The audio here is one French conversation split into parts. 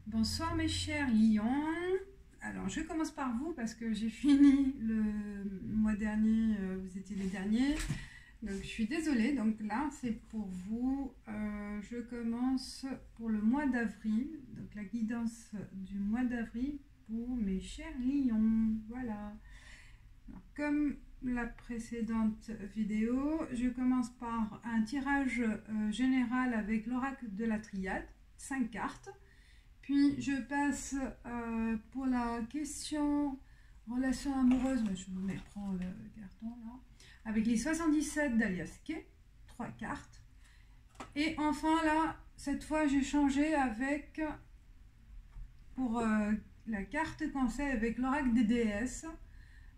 Bonsoir mes chers lions. Alors je commence par vous parce que j'ai fini le mois dernier, vous étiez les derniers. Donc je suis désolée, donc là c'est pour vous. Je commence pour le mois d'avril, donc la guidance du mois d'avril pour mes chers lions. Voilà. Alors, comme la précédente vidéo, je commence par un tirage général avec l'oracle de la triade, 5 cartes. Puis je passe pour la question relation amoureuse, mais je vous prends le carton là, avec les 77 d'Alias Kay, 3 cartes. Et enfin là, cette fois j'ai changé avec, pour la carte conseil avec l'oracle des déesses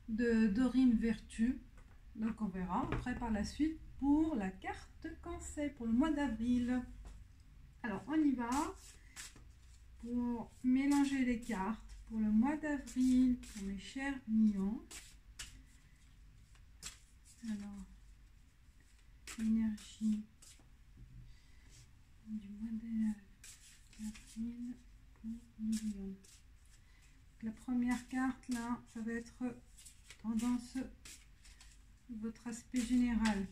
de Dorine Vertu. Donc on verra après par la suite pour la carte conseil pour le mois d'avril. Alors on y va. Pour mélanger les cartes pour le mois d'avril pour mes chers lions. Alors, l'énergie du mois d'avril pour les lions. La première carte là, ça va être tendance, votre aspect général.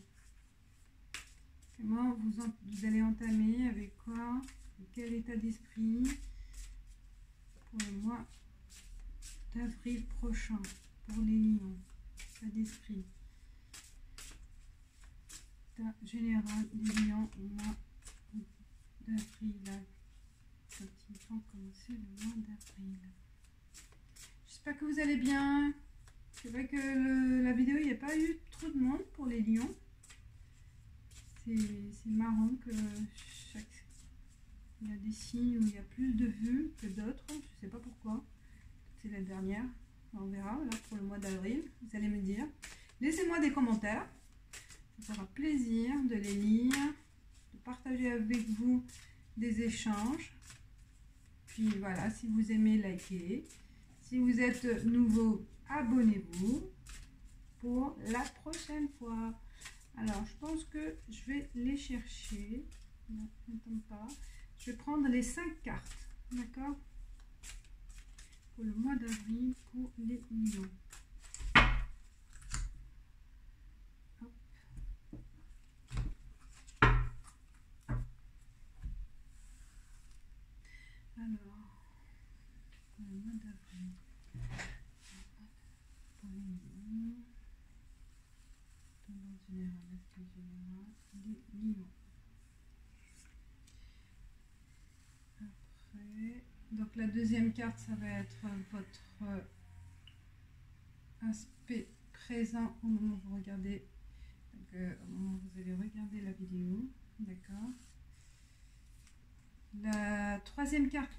Comment vous allez entamer, avec quoi, quel état d'esprit pour le mois d'avril prochain, pour les lions, pas d'esprit. Général des lions au mois d'avril, quand ils vont commencer le mois d'avril. J'espère que vous allez bien. C'est vrai que la vidéo, il n'y a pas eu trop de monde pour les lions. C'est marrant que il y a des signes où il y a plus de vues que d'autres, je ne sais pas pourquoi. C'est la dernière, on verra là pour le mois d'avril, vous allez me dire. Laissez-moi des commentaires, ça fera plaisir de les lire, de partager avec vous des échanges. Puis voilà, si vous aimez, likez. Si vous êtes nouveau, abonnez-vous pour la prochaine fois. Alors, je pense que je vais les chercher. Non, n'attends pas. Je vais prendre les 5 cartes, d'accord? Pour le mois d'avril, pour les lions. Hop. Alors, pour le mois d'avril, pour les lions, tendance générale, aspect général, les lions. Donc la deuxième carte, ça va être votre aspect présent au moment où vous regardez, donc, au moment où vous allez regarder la vidéo, d'accord. La troisième carte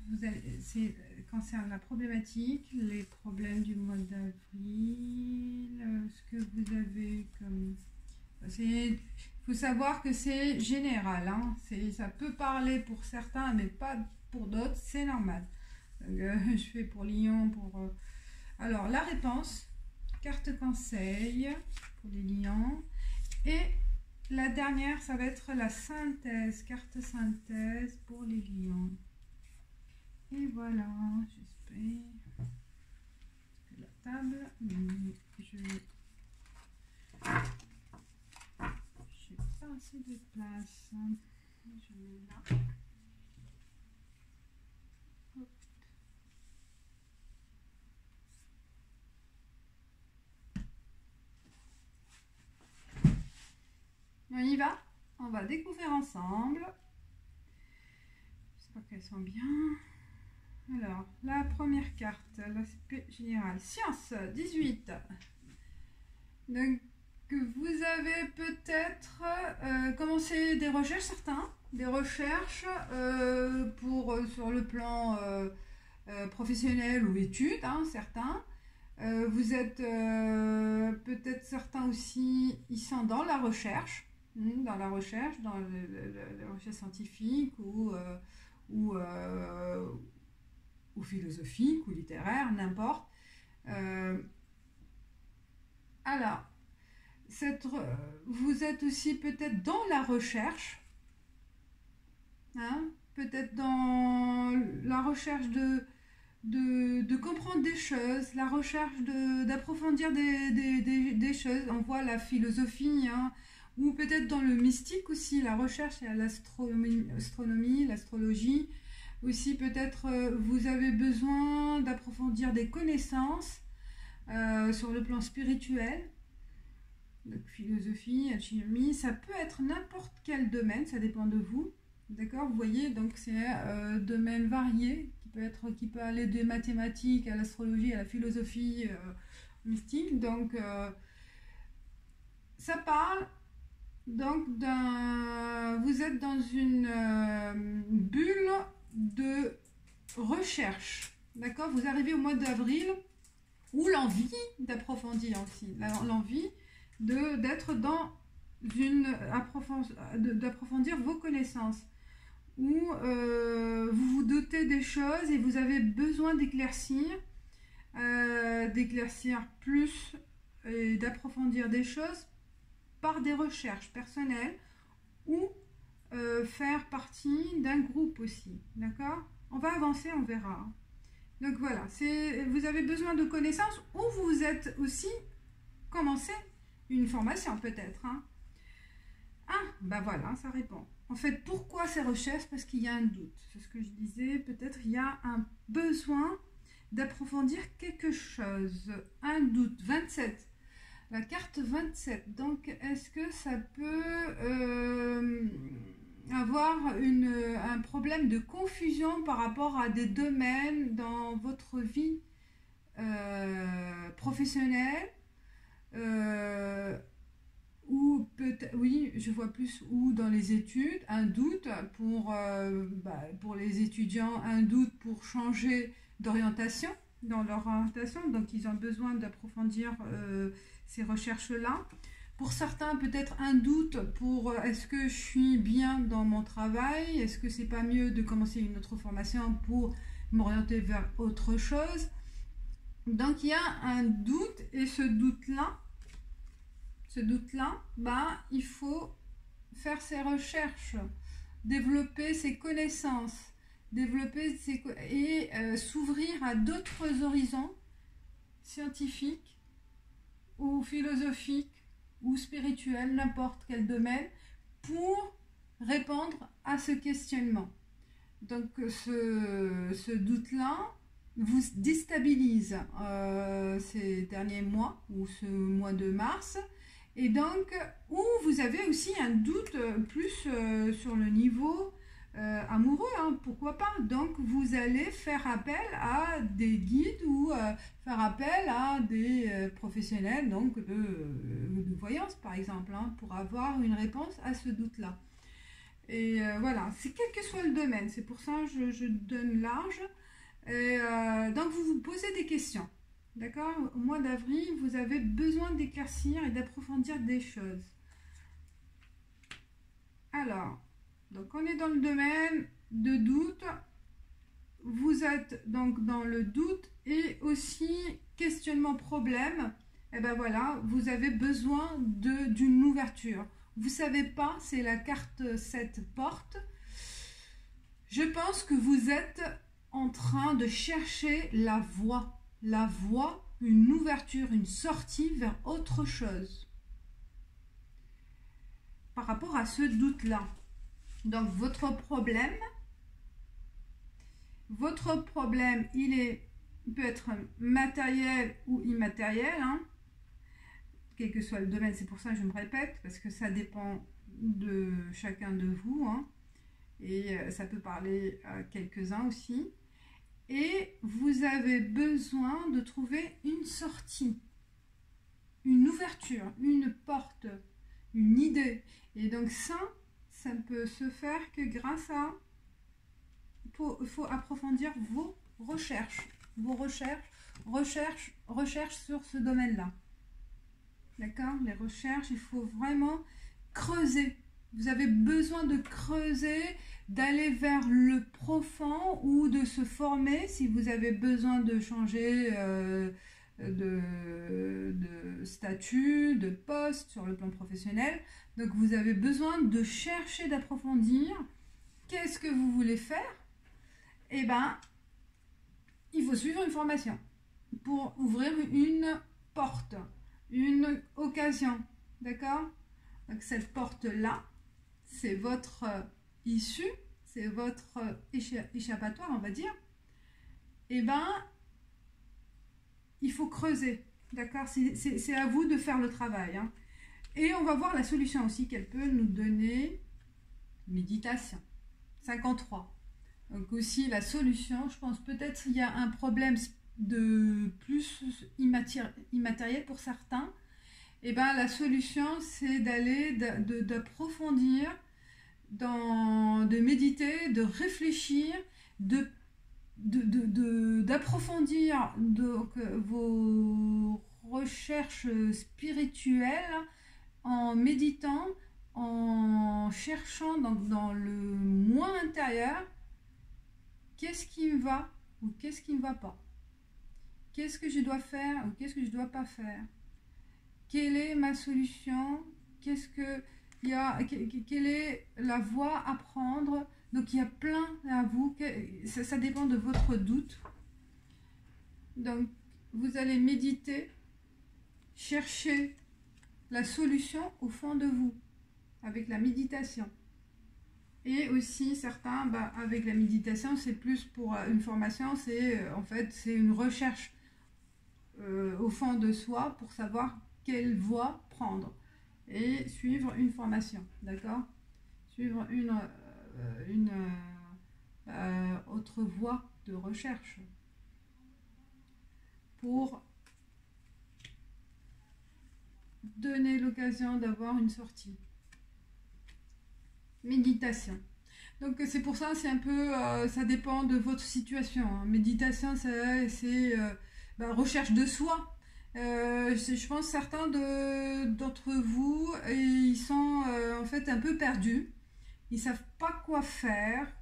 concerne la problématique, les problèmes du mois d'avril, ce que vous avez comme... Il faut savoir que c'est général, hein. Ça peut parler pour certains, mais pas pour d'autres, c'est normal. Donc, je fais pour Lion, pour... Alors, la réponse, carte conseil pour les lions. Et la dernière, ça va être la synthèse, carte synthèse pour les lions. Et voilà, j'espère que la table, je n'ai pas assez de place. Je mets là. Hop. On y va, on va découvrir ensemble. J'espère qu'elles sont bien. Alors, la première carte, l'aspect général, science, 18. Donc, vous avez peut-être commencé des recherches, certains, des recherches sur le plan professionnel ou études, hein, certains. Vous êtes peut-être certains aussi, ils sont dans la recherche, dans la recherche scientifique ou philosophique ou littéraire, n'importe. Alors, vous êtes aussi peut-être dans la recherche, hein, peut-être dans dans la recherche de comprendre des choses, la recherche d'approfondir des choses. On voit la philosophie, hein, ou peut-être dans le mystique aussi, la recherche à l'astronomie, l'astrologie. Aussi, peut-être vous avez besoin d'approfondir des connaissances sur le plan spirituel. Donc, philosophie, alchimie, ça peut être n'importe quel domaine, ça dépend de vous. D'accord, vous voyez, donc c'est un domaine varié qui peut aller des mathématiques à l'astrologie, à la philosophie mystique. Donc, ça parle donc vous êtes dans une bulle de recherche. D'accord, vous arrivez au mois d'avril où l'envie d'approfondir aussi, l'envie d'être dans d'approfondir vos connaissances, où vous vous doutez des choses et vous avez besoin d'éclaircir plus et d'approfondir des choses par des recherches personnelles ou faire partie d'un groupe aussi, d'accord? On va avancer, on verra. Donc voilà, vous avez besoin de connaissances ou vous êtes aussi commencé une formation peut-être. Hein. Ah, ben voilà, ça répond. En fait, pourquoi ces recherches? Parce qu'il y a un doute. C'est ce que je disais, peut-être il y a un besoin d'approfondir quelque chose. Un doute. 27. La carte 27. Donc, est-ce que ça peut avoir un problème de confusion par rapport à des domaines dans votre vie professionnelle ou peut-être, oui, je vois plus, ou dans les études, un doute pour les étudiants, un doute pour changer d'orientation, dans leur orientation, donc ils ont besoin d'approfondir ces recherches-là. Pour certains, peut-être un doute pour est-ce que je suis bien dans mon travail, est-ce que c'est pas mieux de commencer une autre formation pour m'orienter vers autre chose. Donc il y a un doute et ce doute-là, il faut faire ses recherches, développer ses connaissances, s'ouvrir à d'autres horizons scientifiques ou philosophiques ou spirituels, n'importe quel domaine, pour répondre à ce questionnement. Donc ce doute-là vous déstabilise ces derniers mois ou ce mois de mars. Et donc, où vous avez aussi un doute plus sur le niveau amoureux, hein, pourquoi pas. Donc, vous allez faire appel à des guides ou faire appel à des professionnels donc de voyance, par exemple, hein, pour avoir une réponse à ce doute-là. Et voilà, c'est quel que soit le domaine, c'est pour ça que je donne large. Et, donc, vous vous posez des questions. D'accord? Au mois d'avril, vous avez besoin d'éclaircir et d'approfondir des choses. Alors, donc on est dans le domaine de doute. Vous êtes donc dans le doute et aussi questionnement problème. Et ben voilà, vous avez besoin d'une ouverture. Vous savez pas, c'est la carte 7 porte. Je pense que vous êtes en train de chercher la voie, une ouverture, une sortie vers autre chose par rapport à ce doute-là. Donc, votre problème, il peut être matériel ou immatériel, hein, quel que soit le domaine. C'est pour ça que je me répète, parce que ça dépend de chacun de vous, hein, et ça peut parler à quelques-uns aussi. Et vous avez besoin de trouver une sortie, une ouverture, une porte, une idée. Et donc ça ne peut se faire que grâce à... Il faut approfondir vos recherches sur ce domaine-là. D'accord? Les recherches, il faut vraiment creuser. Vous avez besoin de creuser, d'aller vers le profond ou de se former si vous avez besoin de changer de statut, de poste sur le plan professionnel. Donc vous avez besoin de chercher, d'approfondir qu'est-ce que vous voulez faire eh ben, il faut suivre une formation pour ouvrir une porte, une occasion, d'accord? Donc cette porte-là, c'est votre issue, c'est votre échappatoire, on va dire. Eh ben, il faut creuser, d'accord? C'est à vous de faire le travail, hein. Et on va voir la solution aussi qu'elle peut nous donner. Méditation, 53. Donc aussi la solution, je pense peut-être il y a un problème de plus immatériel pour certains. Et ben la solution c'est d'aller d'approfondir, de méditer, de réfléchir, d'approfondir donc vos recherches spirituelles en méditant, en cherchant dans le moi intérieur qu'est-ce qui me va ou qu'est-ce qui ne me va pas, qu'est-ce que je dois faire ou qu'est-ce que je ne dois pas faire, quelle est ma solution, quelle est la voie à prendre. Donc il y a plein à vous, ça dépend de votre doute. Donc vous allez méditer, chercher la solution au fond de vous avec la méditation. Et aussi certains, avec la méditation, c'est plus pour une formation, en fait c'est une recherche au fond de soi pour savoir quelle voie prendre et suivre une formation, d'accord? Suivre une autre voie de recherche pour donner l'occasion d'avoir une sortie. Méditation. Donc c'est pour ça, c'est un peu, ça dépend de votre situation, hein. Méditation, c'est recherche de soi. Je pense certains d'entre vous, ils sont en fait un peu perdus. Ils savent pas quoi faire,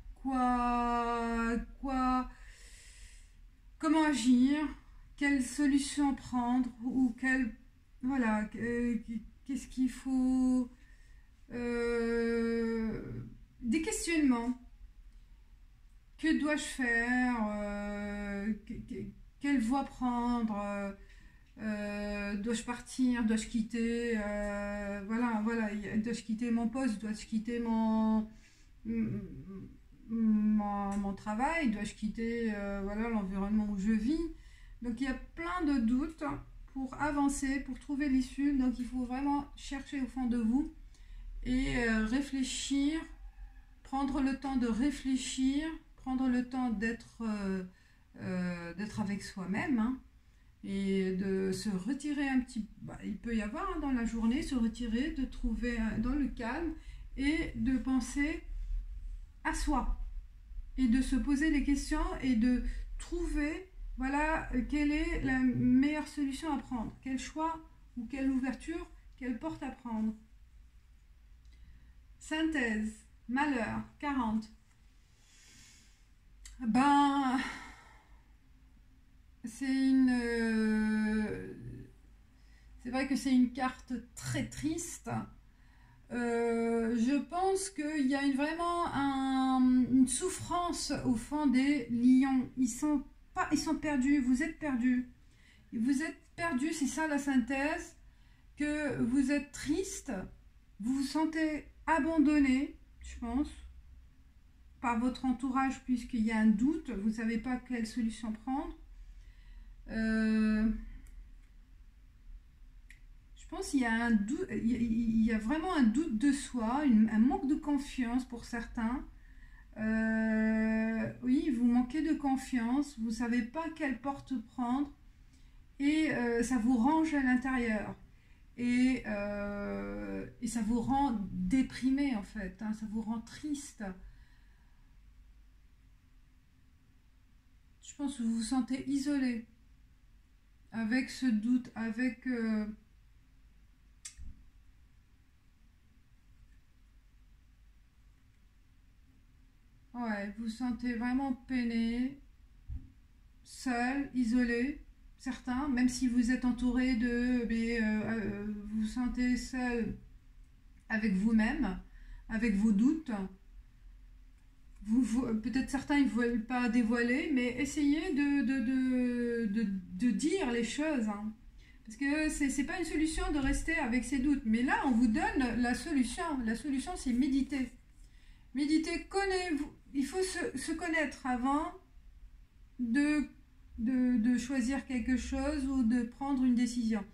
comment agir, quelle solution prendre ou voilà, qu'est-ce qu'il faut, des questionnements. Que dois-je faire, quelle voie prendre, dois-je partir, dois-je quitter, voilà, dois-je quitter mon poste, dois-je quitter mon travail, dois-je quitter l'environnement où je vis. Donc il y a plein de doutes pour avancer, pour trouver l'issue. Donc il faut vraiment chercher au fond de vous et réfléchir, prendre le temps de réfléchir, prendre le temps d'être avec soi-même, hein, et de se retirer un petit, il peut y avoir, hein, dans la journée, se retirer, de trouver dans le calme et de penser à soi et de se poser des questions et de trouver, voilà, quelle est la meilleure solution à prendre, quel choix ou quelle ouverture, quelle porte à prendre. Synthèse, malheur, 40. C'est vrai que c'est une carte très triste. Je pense qu'il y a vraiment une souffrance au fond des lions. Ils sont perdus, vous êtes perdus. Vous êtes perdus, c'est ça la synthèse, que vous êtes triste, vous vous sentez abandonné, je pense, par votre entourage, puisqu'il y a un doute, vous ne savez pas quelle solution prendre. Je pense qu'il y a un doute, il y a vraiment un doute de soi, un manque de confiance pour certains. Oui, vous manquez de confiance, vous ne savez pas quelle porte prendre et ça vous range à l'intérieur. Et ça vous rend déprimé en fait, hein, ça vous rend triste. Je pense que vous vous sentez isolé avec ce doute, avec ouais, vous vous sentez vraiment peiné, seul, isolé. Certains, même si vous êtes entouré vous vous sentez seul avec vous-même, avec vos doutes. Peut-être certains ils ne veulent pas dévoiler, mais essayez de dire les choses. Hein. Parce que c'est pas une solution de rester avec ses doutes. Mais là, on vous donne la solution. La solution, c'est méditer. Méditer, connaissez-vous. Il faut se connaître avant de choisir quelque chose ou de prendre une décision.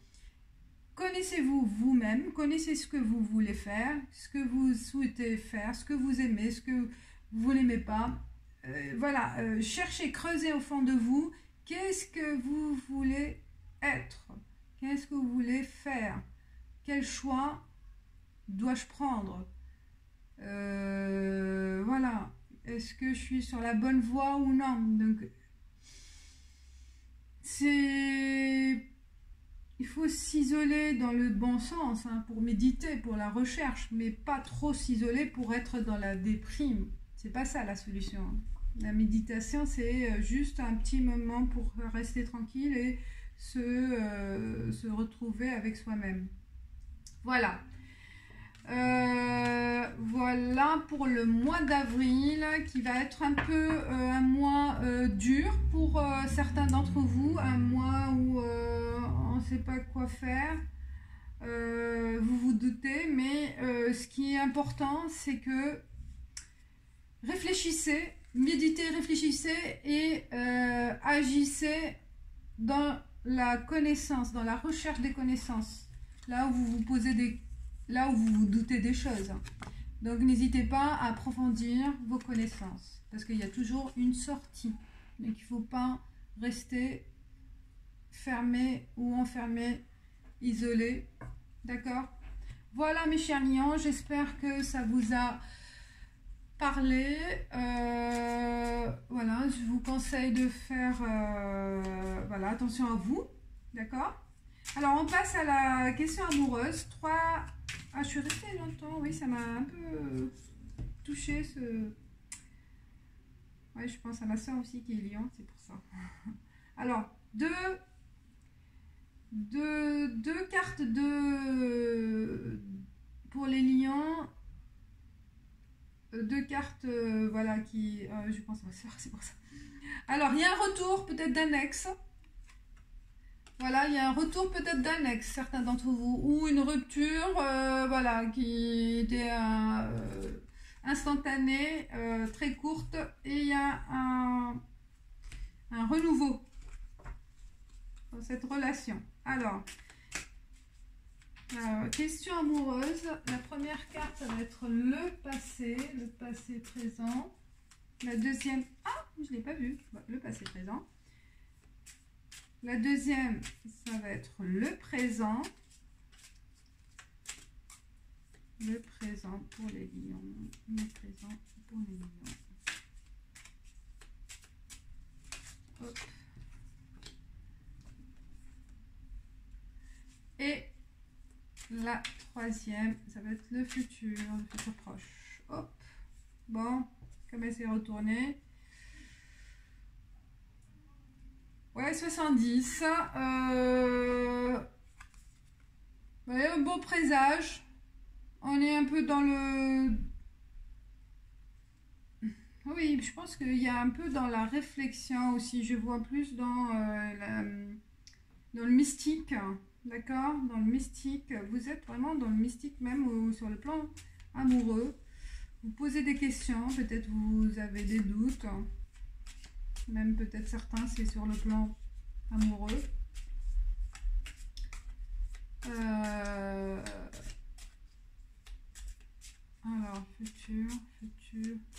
Connaissez-vous vous-même, connaissez ce que vous voulez faire, ce que vous souhaitez faire, ce que vous aimez, ce que vous n'aimez pas. Voilà, cherchez, creusez au fond de vous, qu'est-ce que vous voulez être, qu'est-ce que vous voulez faire, quel choix dois-je prendre, voilà, est-ce que je suis sur la bonne voie ou non. Donc, il faut s'isoler dans le bon sens hein, pour méditer, pour la recherche, mais pas trop s'isoler pour être dans la déprime. C'est pas ça la solution. La méditation, c'est juste un petit moment pour rester tranquille et se retrouver avec soi-même. Voilà. Voilà pour le mois d'avril qui va être un peu un mois dur pour certains d'entre vous, un mois où on ne sait pas quoi faire, vous vous doutez, mais ce qui est important c'est que réfléchissez, méditez, réfléchissez et agissez dans la connaissance, dans la recherche des connaissances, là où vous vous doutez des choses. Donc n'hésitez pas à approfondir vos connaissances, parce qu'il y a toujours une sortie. Donc il ne faut pas rester fermé ou enfermé, isolé. D'accord? Voilà mes chers lions, j'espère que ça vous a parlé. Voilà, je vous conseille de faire voilà, attention à vous. D'accord? Alors on passe à la question amoureuse. Ah, je suis restée longtemps, oui, ça m'a un peu touchée ce... Ouais, je pense à ma soeur aussi qui est lion, c'est pour ça. Alors, deux cartes pour les lions. Deux cartes, voilà, qui... je pense à ma soeur, c'est pour ça. Alors, il y a un retour peut-être d'un ex. Voilà, il y a un retour peut-être d'un ex, certains d'entre vous, ou une rupture, voilà, qui était instantanée, très courte, et il y a un renouveau dans cette relation. Alors, question amoureuse, la première carte, ça va être le passé présent. La deuxième, ah, je ne l'ai pas vu, le passé présent. La deuxième, ça va être le présent. Le présent pour les lions. Le présent pour les lions. Hop. Et la troisième, ça va être le futur proche. Hop. Bon, comme elle s'est retournée. Ouais, 70. Ouais, un beau présage. On est un peu dans le... Oui, je pense qu'il y a un peu dans la réflexion aussi. Je vois plus dans le mystique. D'accord? Dans le mystique. Vous êtes vraiment dans le mystique même ou sur le plan amoureux. Vous posez des questions. Peut-être vous avez des doutes. Même peut-être certains, c'est sur le plan amoureux. Alors, futur,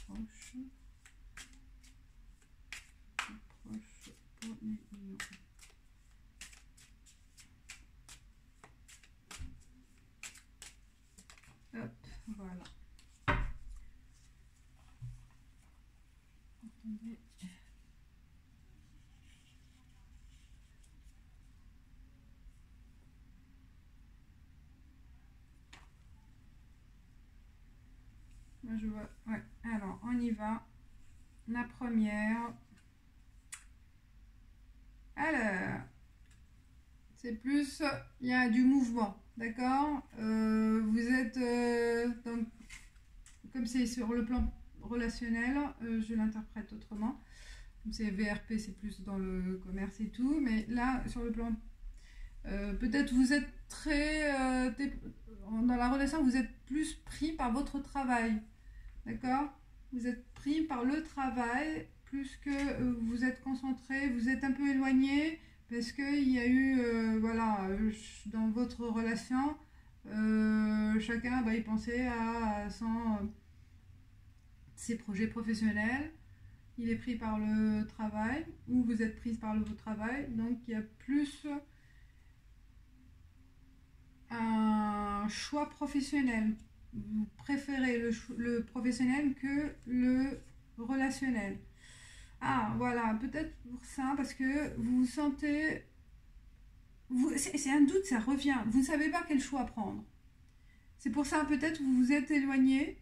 proche. Proche pour les lions. Hop, voilà. Attendez. Je vois, ouais. Alors, on y va. La première. Alors, c'est plus, il y a du mouvement, d'accord? Vous êtes, donc, comme c'est sur le plan relationnel, je l'interprète autrement. C'est VRP, c'est plus dans le commerce et tout, mais là, sur le plan, peut-être vous êtes dans la relation, vous êtes plus pris par votre travail, d'accord? Vous êtes pris par le travail, plus que vous êtes concentré, vous êtes un peu éloigné, parce qu'il y a eu, voilà, dans votre relation, chacun, il pensait à ses projets professionnels, il est pris par le travail, ou vous êtes prise par le travail, donc il y a plus un choix professionnel. Vous préférez le professionnel que le relationnel. Ah, voilà, peut-être pour ça, parce que vous vous sentez... c'est un doute, ça revient. Vous ne savez pas quel choix prendre. C'est pour ça, peut-être, vous vous êtes éloigné,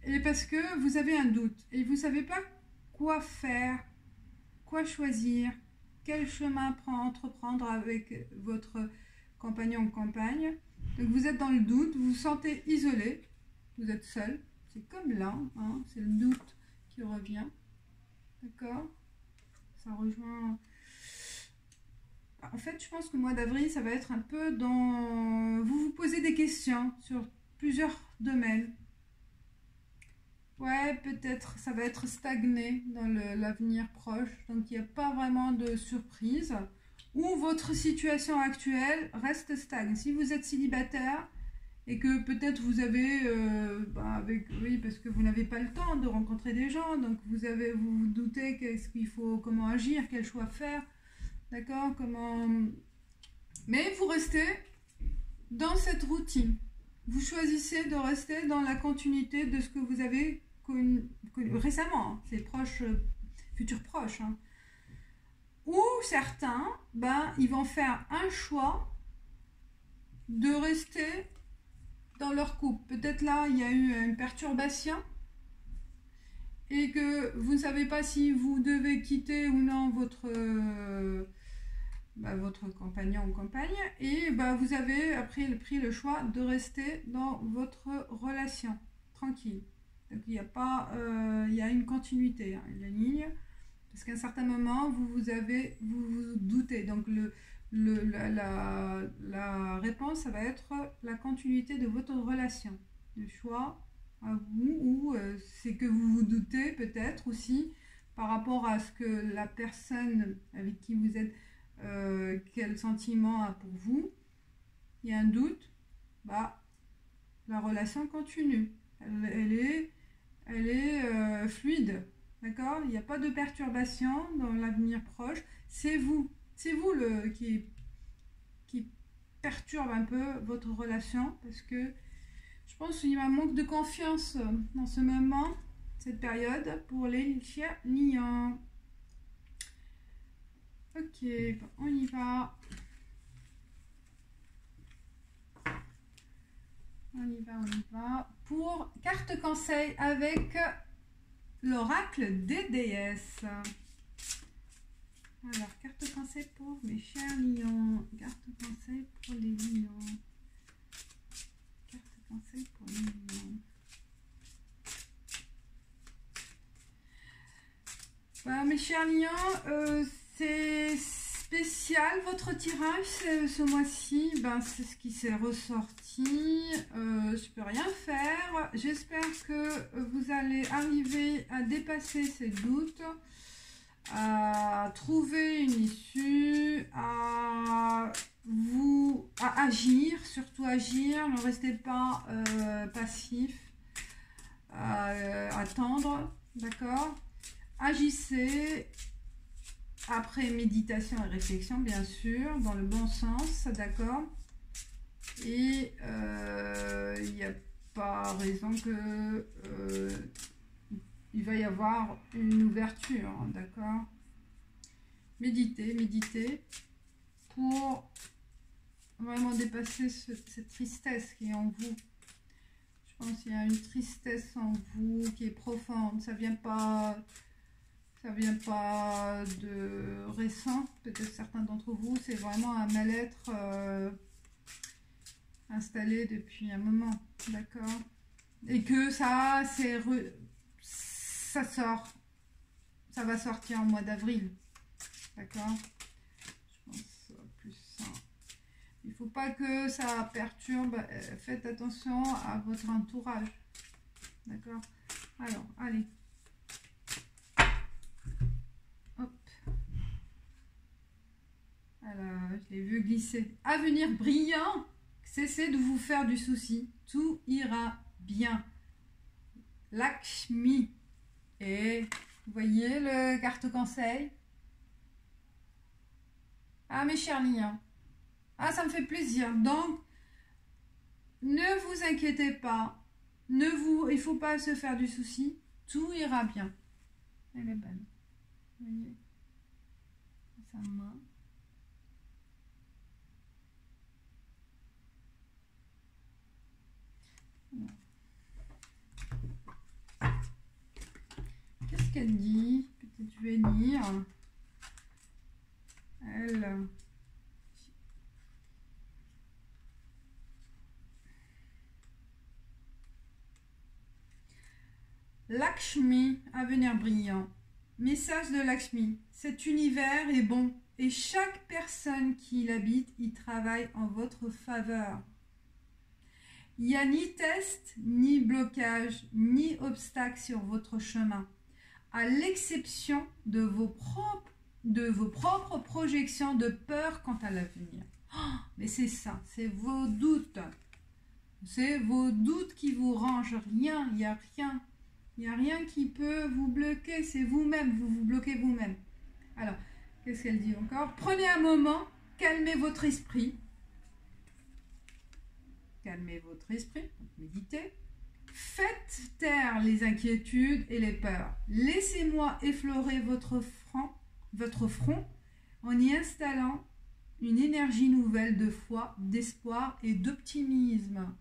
et parce que vous avez un doute. Et vous ne savez pas quoi faire, quoi choisir, quel chemin entreprendre avec votre compagnon ou compagne. Donc vous êtes dans le doute, vous vous sentez isolé, vous êtes seul. C'est comme là, hein, c'est le doute qui revient. D'accord? Ça rejoint... En fait, je pense que le mois d'avril, ça va être un peu dans... Vous vous posez des questions sur plusieurs domaines. Ouais, peut-être ça va être stagné dans l'avenir proche. Donc, il n'y a pas vraiment de surprise. Ou votre situation actuelle reste stagne. Si vous êtes célibataire et que peut-être vous avez... oui, parce que vous n'avez pas le temps de rencontrer des gens. Donc, vous vous doutez qu'est-ce qu'il faut, comment agir, quel choix faire. D'accord? Mais vous restez dans cette routine. Vous choisissez de rester dans la continuité de ce que vous avez connu récemment. Hein. C'est proche, futur proche. Hein. Ou certains, ils vont faire un choix de rester dans leur couple. Peut-être là, il y a eu une perturbation et que vous ne savez pas si vous devez quitter ou non votre compagnon ou compagne, et vous avez pris le choix de rester dans votre relation tranquille. Donc il y a une continuité, hein, la ligne, parce qu'à un certain moment vous vous doutez. Donc la réponse, ça va être la continuité de votre relation, le choix à vous, ou c'est que vous vous doutez peut-être aussi par rapport à ce que la personne avec qui vous êtes, quel sentiment a pour vous. Il y a un doute, la relation continue, elle est fluide, d'accord? Il n'y a pas de perturbation dans l'avenir proche. C'est vous qui perturbe un peu votre relation, parce que je pense qu'il y a un manque de confiance dans ce moment, cette période, pour les lions. Ok, on y va. On y va. Pour carte conseil avec l'oracle des déesses. Alors, carte conseil pour mes chers lions. Carte conseil pour les lions. Carte conseil pour les lions. Mes chers lions, c'est spécial votre tirage ce mois-ci. C'est ce qui s'est ressorti. Je peux rien faire. J'espère que vous allez arriver à dépasser ces doutes, à trouver une issue, à agir, surtout agir. Ne restez pas passif, attendre, d'accord? Agissez, après méditation et réflexion, bien sûr, dans le bon sens, d'accord? Et il n'y a pas raison que il va y avoir une ouverture, hein, d'accord? Méditez pour vraiment dépasser cette tristesse qui est en vous. Je pense qu'il y a une tristesse en vous qui est profonde. Ça vient pas de récent, peut-être certains d'entre vous, c'est vraiment un mal-être installé depuis un moment, d'accord? Et que ça s'est ça sort. Ça va sortir en mois d'avril. D'accord? Je pense que ça va plus ça. Il ne faut pas que ça perturbe. Faites attention à votre entourage. D'accord? Alors, allez. Hop. Alors, je l'ai vu glisser. Avenir brillant. Cessez de vous faire du souci. Tout ira bien. Lakshmi. Et vous voyez le carte conseil? Ah, mes chers liens. Ah, ça me fait plaisir. Donc, ne vous inquiétez pas. Il ne faut pas se faire du souci. Tout ira bien. Elle est belle. Vous voyez? Sa main. Qu'est-ce qu'elle dit? Peut-être je vais lire. Elle. Lakshmi, avenir brillant. Message de Lakshmi. Cet univers est bon et chaque personne qui l'habite y travaille en votre faveur. Il n'y a ni test, ni blocage, ni obstacle sur votre chemin, à l'exception de vos propres projections de peur quant à l'avenir. Oh, mais c'est ça, c'est vos doutes. C'est vos doutes qui vous rangent. Rien, il n'y a rien. Il n'y a rien qui peut vous bloquer, c'est vous-même, vous vous bloquez vous-même. Alors, qu'est-ce qu'elle dit encore? Prenez un moment, calmez votre esprit. Calmez votre esprit, méditez. Faites taire les inquiétudes et les peurs. Laissez-moi effleurer votre front en y installant une énergie nouvelle de foi, d'espoir et d'optimisme.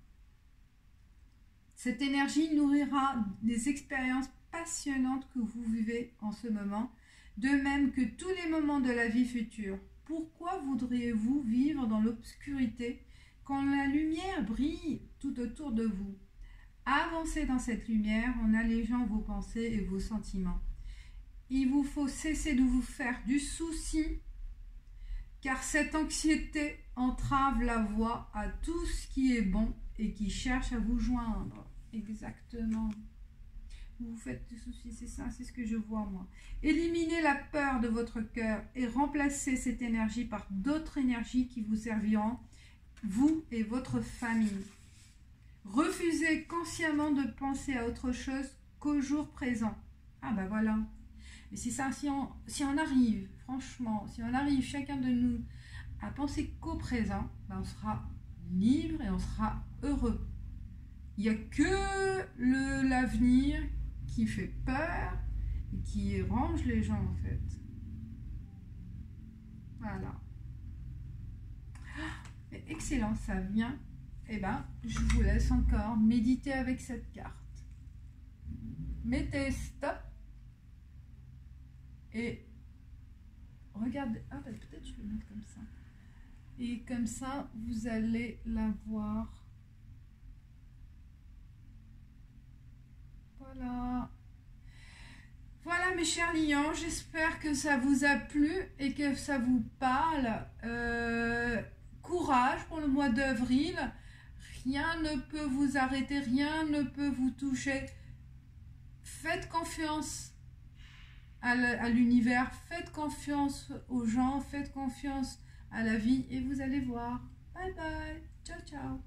Cette énergie nourrira des expériences passionnantes que vous vivez en ce moment, de même que tous les moments de la vie future. Pourquoi voudriez-vous vivre dans l'obscurité quand la lumière brille tout autour de vous? Avancez dans cette lumière en allégeant vos pensées et vos sentiments. Il vous faut cesser de vous faire du souci, car cette anxiété entrave la voie à tout ce qui est bon et qui cherche à vous joindre. Exactement. Vous vous faites du souci, c'est ça, c'est ce que je vois moi. Éliminez la peur de votre cœur et remplacez cette énergie par d'autres énergies qui vous serviront, vous et votre famille. Refusez consciemment de penser à autre chose qu'au jour présent. Ah ben voilà. Mais c'est ça, si on arrive, franchement, si on arrive chacun de nous à penser qu'au présent, ben on sera libre et on sera heureux. Il n'y a que l'avenir qui fait peur et qui range les gens en fait. Voilà. Excellent, ça vient. Eh bien, je vous laisse encore méditer avec cette carte. Mettez stop. Et regardez. Ah, ben, peut-être je vais mettre comme ça. Et comme ça, vous allez la voir. Voilà. Voilà mes chers lions, j'espère que ça vous a plu et que ça vous parle. Courage pour le mois d'avril. Rien ne peut vous arrêter, rien ne peut vous toucher. Faites confiance à l'univers, faites confiance aux gens, faites confiance à la vie et vous allez voir. Bye bye, ciao ciao.